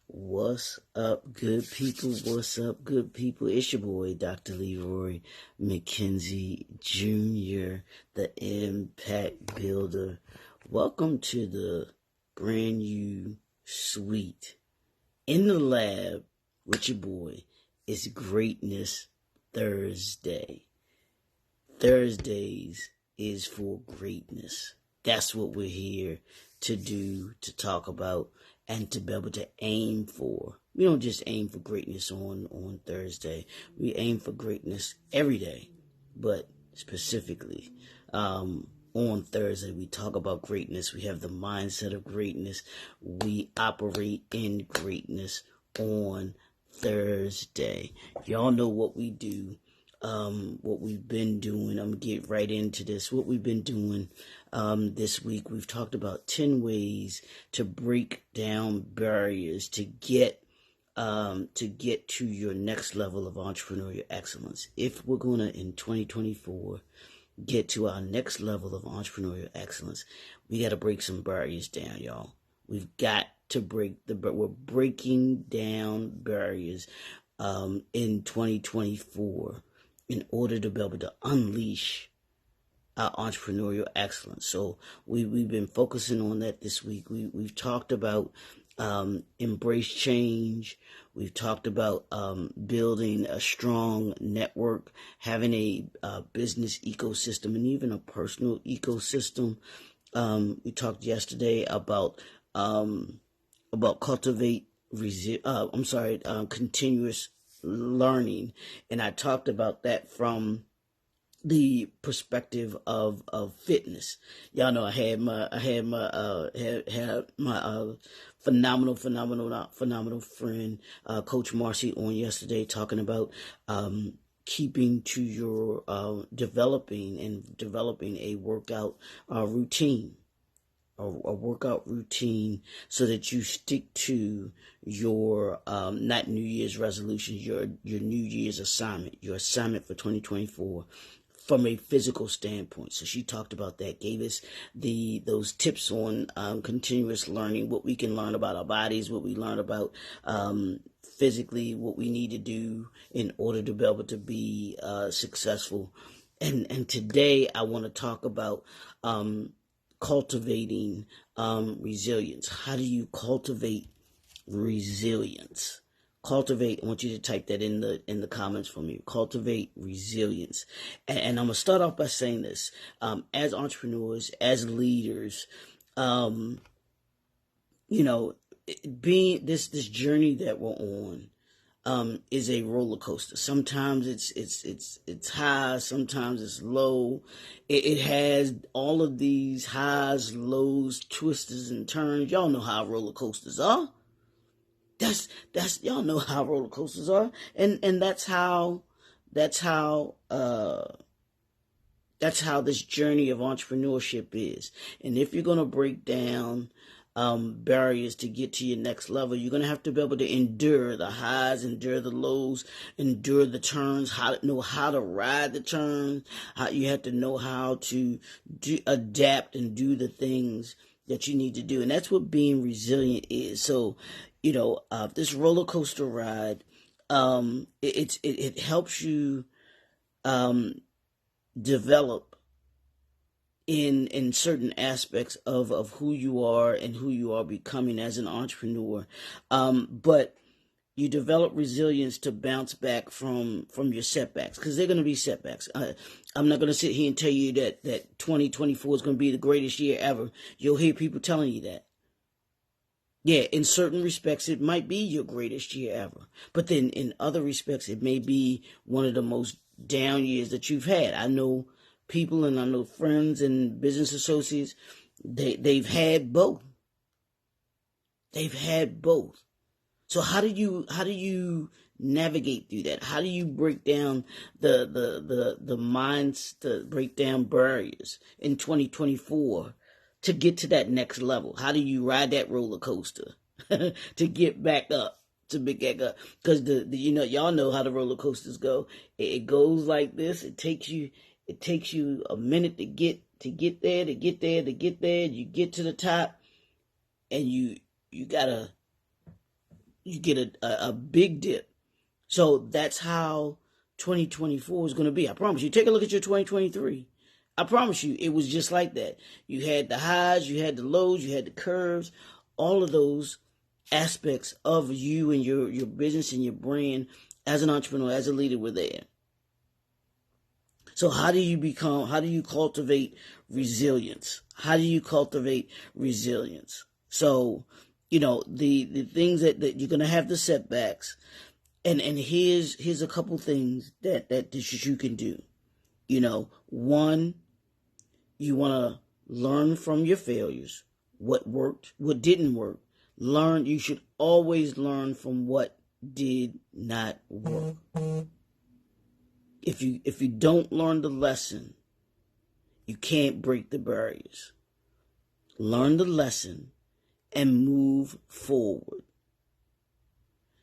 What's up, good people? What's up, good people? It's your boy, Dr. Leroy McKenzie Jr., the Impact Builder. Welcome to the brand new suite in the lab with your boy. It's Greatness Thursday. Thursdays is for greatness. That's what we're here to do, to talk about, and to be able to aim for. We don't just aim for greatness on Thursday. We aim for greatness every day, but specifically on Thursday, we talk about greatness. We have the mindset of greatness. We operate in greatness on Thursday. Y'all know what we do. What we've been doing. I'm going to get right into this. What we've been doing this week, we've talked about 10 ways to break down barriers to get to your next level of entrepreneurial excellence. If we're going to, in 2024, get to our next level of entrepreneurial excellence, we got to break some barriers down, y'all. We've got to we're breaking down barriers in 2024. In order to be able to unleash our entrepreneurial excellence. So we've been focusing on that this week. We've talked about embrace change. We've talked about building a strong network, having a business ecosystem, and even a personal ecosystem. We talked yesterday about continuous learning, and I talked about that from the perspective of fitness. Y'all know I had my phenomenal friend Coach Marcy on yesterday, talking about keeping to your developing a workout routine. A workout routine, so that you stick to your not New Year's resolutions, your New Year's assignment, your assignment for 2024 from a physical standpoint. So she talked about that, gave us those tips on continuous learning, what we can learn about our bodies, what we learn about physically, what we need to do in order to be able to be successful. And today I want to talk about cultivating resilience. How do you cultivate resilience? Cultivate, I want you to type that in the comments for me. Cultivate resilience. And I'm going to start off by saying this. As entrepreneurs, as leaders, being this journey that we're on is a roller coaster. Sometimes it's high, sometimes it's low. It has all of these highs, lows, twists and turns. Y'all know how roller coasters are. That's y'all know how roller coasters are, and that's how this journey of entrepreneurship is. And if you're gonna break down barriers to get to your next level, you're going to have to be able to endure the highs, endure the lows, endure the turns, know how to ride the turns. You have to know how to adapt and do the things that you need to do. And that's what being resilient is. So, this roller coaster ride, it helps you develop in certain aspects of who you are and who you are becoming as an entrepreneur. But you develop resilience to bounce back from your setbacks, because they're going to be setbacks. I'm not going to sit here and tell you that 2024 is going to be the greatest year ever. You'll hear people telling you that. Yeah, in certain respects, it might be your greatest year ever. But then in other respects, it may be one of the most down years that you've had. I know people, and I know friends and business associates, they've had both. They've had both. So how do you navigate through that? How do you break down the minds, to break down barriers in 2024 to get to that next level? How do you ride that roller coaster to get back up? Because y'all know how the roller coasters go. It goes like this. It takes you a minute to get there. You get to the top, and you gotta you get a big dip. So that's how 2024 is going to be. I promise you. Take a look at your 2023. I promise you, it was just like that. You had the highs, you had the lows, you had the curves. All of those aspects of you and your business and your brand as an entrepreneur, as a leader, were there. So how do you cultivate resilience? How do you cultivate resilience? So, the things that you're going to have the setbacks. And here's a couple things that you can do. One, you want to learn from your failures. What worked, what didn't work. You should always learn from what did not work. If you don't learn the lesson, you can't break the barriers. Learn the lesson and move forward.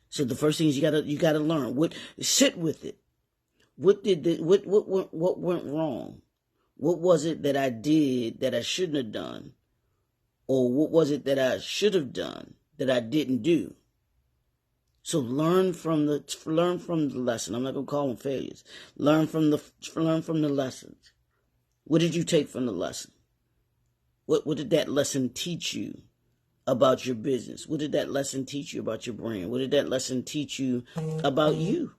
So the first thing is you gotta learn. Sit with it. What went wrong? What was it that I did that I shouldn't have done? Or what was it that I should have done that I didn't do? So learn from the lesson. I'm not gonna call them failures. Learn from the lessons. What did you take from the lesson? What did that lesson teach you about your business? What did that lesson teach you about your brand? What did that lesson teach you about you?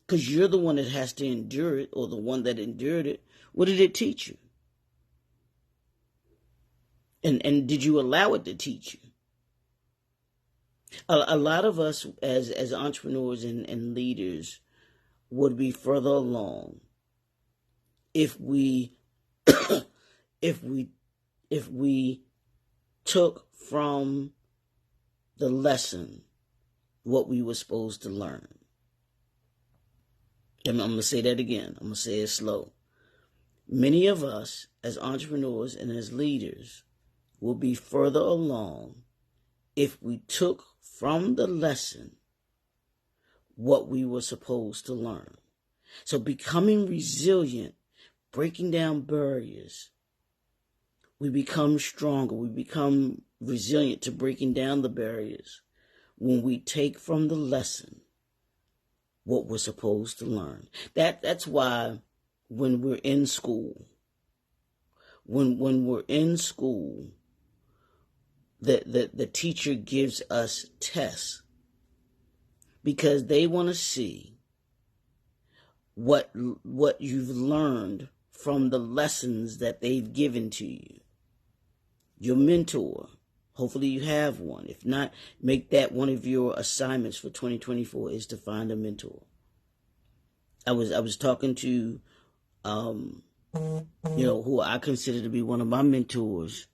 Because you're the one that has to endure it, or the one that endured it. What did it teach you? And did you allow it to teach you? A lot of us as entrepreneurs and leaders would be further along if we if we took from the lesson what we were supposed to learn. And I'm going to say that again. I'm going to say it slow. Many of us as entrepreneurs and as leaders will be further along if we took from the lesson what we were supposed to learn. So becoming resilient, breaking down barriers, we become stronger. We become resilient to breaking down the barriers when we take from the lesson what we're supposed to learn. That's why when we're in school, when we're in school, the teacher gives us tests because they want to see what you've learned from the lessons that they've given to you. Your mentor, hopefully you have one. If not, make that one of your assignments for 2024 is to find a mentor. I was talking to who I consider to be one of my mentors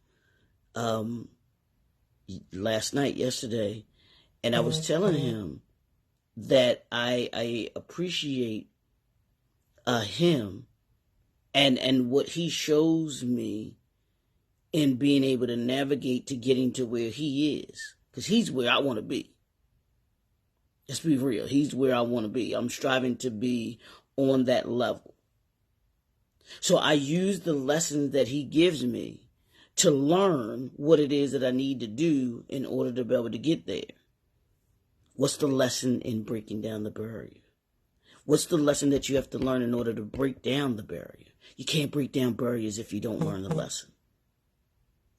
yesterday, and I was telling him that I appreciate him and what he shows me in being able to navigate to getting to where he is, because he's where I want to be. Let's be real. He's where I want to be. I'm striving to be on that level. So I use the lessons that he gives me to learn what it is that I need to do in order to be able to get there. What's the lesson in breaking down the barrier? What's the lesson that you have to learn in order to break down the barrier? You can't break down barriers if you don't learn the lesson.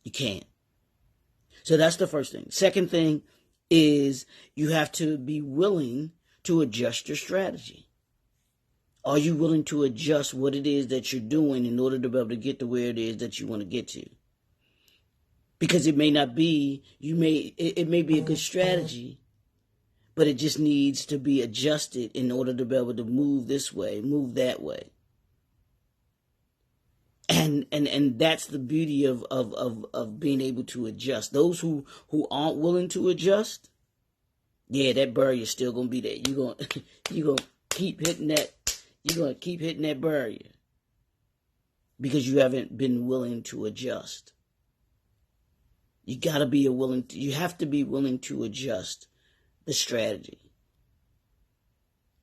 You can't. So that's the first thing. Second thing is you have to be willing to adjust your strategy. Are you willing to adjust what it is that you're doing in order to be able to get to where it is that you want to get to? Because it may not be, it may be a good strategy, but it just needs to be adjusted in order to be able to move this way, move that way. And that's the beauty of being able to adjust. Those who aren't willing to adjust, yeah, that barrier's still gonna be there. You're gonna keep hitting that. You're gonna keep hitting that barrier because you haven't been willing to adjust. You have to be willing to adjust the strategy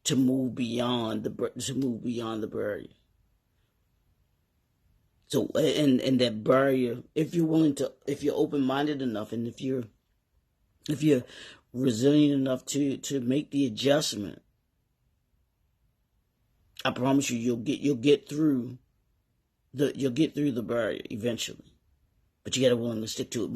to move beyond the barrier. So, and that barrier, if you're open-minded enough, and if you're if you're resilient enough to make the adjustment, I promise you, you'll get through the barrier eventually. But you got to be willing to stick to it.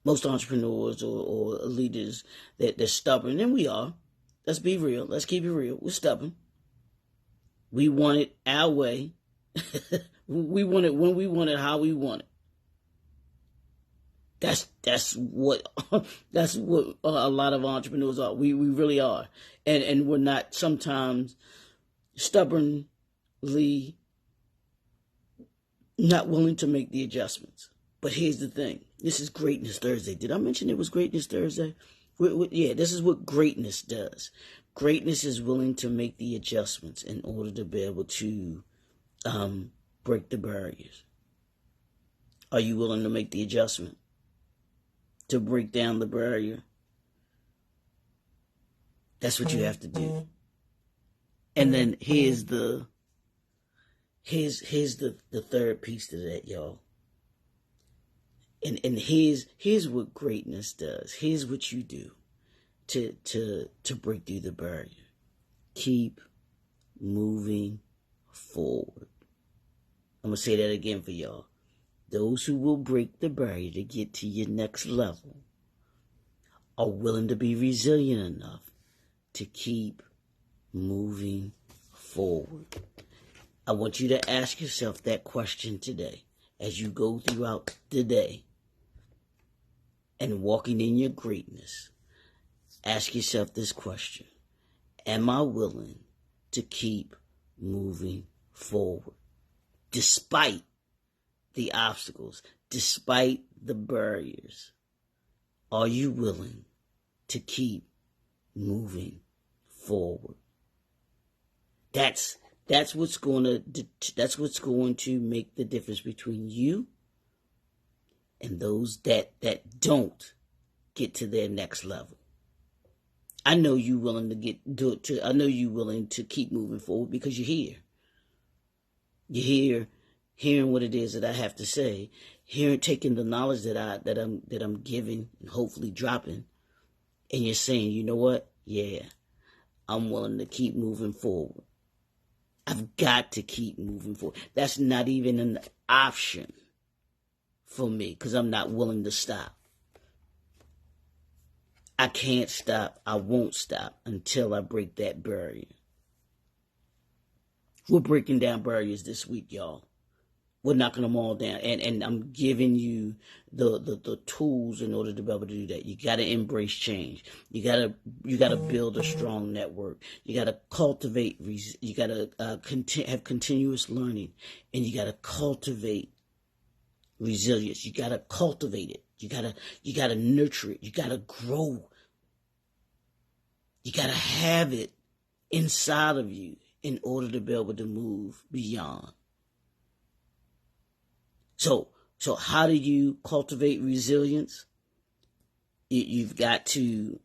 Most entrepreneurs or leaders they're stubborn, and we are. Let's be real. Let's keep it real. We're stubborn. We want it our way. We want it when we want it, how we want it. That's what a lot of entrepreneurs are. We really are, and we're not sometimes stubbornly not willing to make the adjustments. But here's the thing: this is Greatness Thursday. Did I mention it was Greatness Thursday? Yeah, this is what greatness does. Greatness is willing to make the adjustments in order to be able to break the barriers. Are you willing to make the adjustment to break down the barrier? That's what you have to do. And then here's the third piece to that, y'all. And here's what greatness does. Here's what you do to break through the barrier. Keep moving forward. I'm gonna say that again for y'all. Those who will break the barrier to get to your next level are willing to be resilient enough to keep moving forward. I want you to ask yourself that question today as you go throughout the day and walking in your greatness. Ask yourself this question: am I willing to keep moving forward despite the obstacles, despite the barriers? Are you willing to keep moving forward? That's what's going to make the difference between you and those that don't get to their next level. I know you willing I know you willing to keep moving forward because you're here. You're here hearing what it is that I have to say, taking the knowledge that I'm giving and hopefully dropping, and you're saying, you know what? Yeah, I'm willing to keep moving forward. I've got to keep moving forward. That's not even an option for me because I'm not willing to stop. I can't stop. I won't stop until I break that barrier. We're breaking down barriers this week, y'all. We're knocking them all down. And I'm giving you the tools in order to be able to do that. You got to embrace change. You got to build a strong network. You got to cultivate. You got to have continuous learning, and you got to cultivate resilience. You got to cultivate it. You got to nurture it. You got to grow. You got to have it inside of you in order to be able to move beyond. So how do you cultivate resilience? You've got to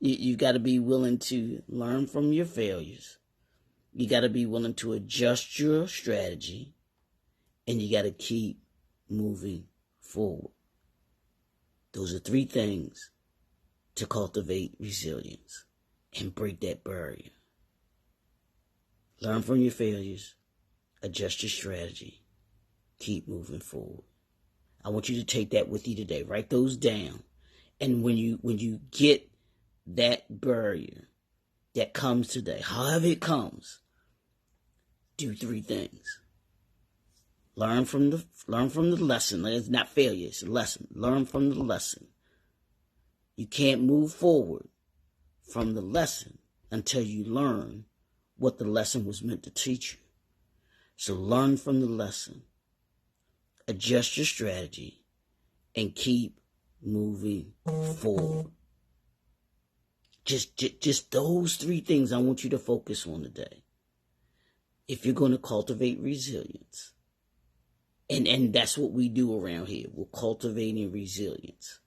you've got to be willing to learn from your failures. You got to be willing to adjust your strategy, and you got to keep moving forward. Those are 3 things to cultivate resilience and break that barrier. Learn from your failures, adjust your strategy, keep moving forward. I want you to take that with you today. Write those down. And when you get that barrier that comes today, however it comes, do 3 things. Learn from the lesson. It's not failure, it's a lesson. Learn from the lesson. You can't move forward from the lesson until you learn what the lesson was meant to teach you. So learn from the lesson, adjust your strategy, and keep moving forward. Just those 3 things I want you to focus on today. If you're going to cultivate resilience, and that's what we do around here. We're cultivating resilience.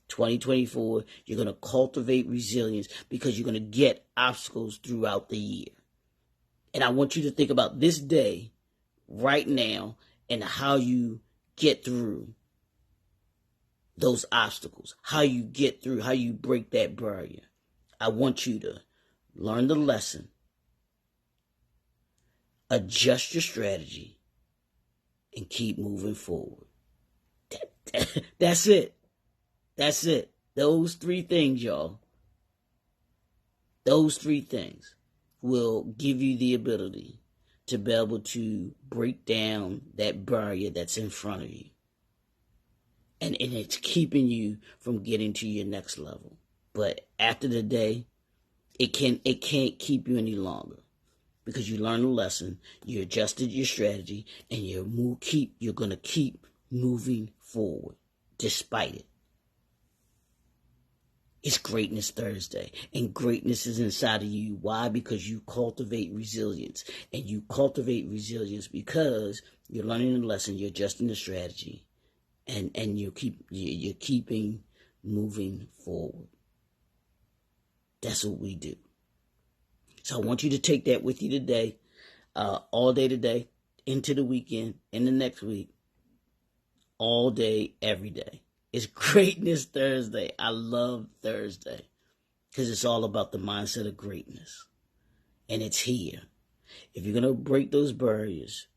2024, you're going to cultivate resilience because you're going to get obstacles throughout the year. And I want you to think about this day right now and how you get through those obstacles, how you get through, how you break that barrier. I want you to learn the lesson, adjust your strategy, and keep moving forward. That's it. That's it. Those three things, y'all. Those three things will give you the ability to be able to break down that barrier that's in front of you. And it's keeping you from getting to your next level. But after the day, it can't keep you any longer, because you learned a lesson, you adjusted your strategy, and you're going to keep moving forward despite it. It's Greatness Thursday, and greatness is inside of you. Why? Because you cultivate resilience, and you cultivate resilience because you're learning a lesson, you're adjusting the strategy, and you're keeping moving forward. That's what we do. So I want you to take that with you today, all day today, into the weekend, in the next week, all day, every day. It's Greatness Thursday. I love Thursday because it's all about the mindset of greatness. And it's here. If you're going to break those barriers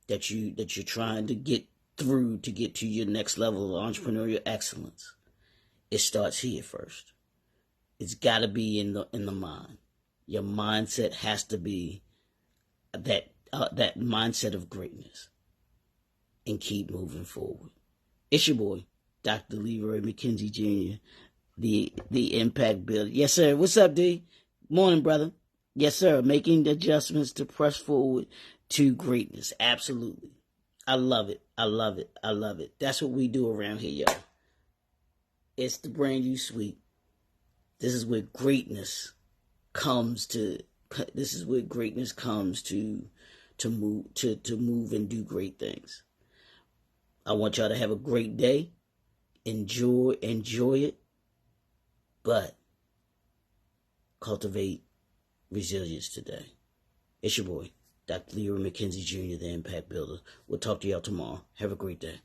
that you're trying to get through to get to your next level of entrepreneurial excellence, it starts here first. It's got to be in the mind. Your mindset has to be that mindset of greatness, and keep moving forward. It's your boy, Dr. Leroy McKenzie Jr., the Impact Builder. Yes, sir. What's up, D? Morning, brother. Yes, sir. Making adjustments to press forward to greatness. Absolutely. I love it. I love it. I love it. That's what we do around here, y'all. It's the brand new sweet. This is where greatness comes to. This is where greatness comes to move and do great things. I want y'all to have a great day. Enjoy it, but cultivate resilience today. It's your boy, Dr. Leroy McKenzie Jr., the Impact Builder. We'll talk to y'all tomorrow. Have a great day.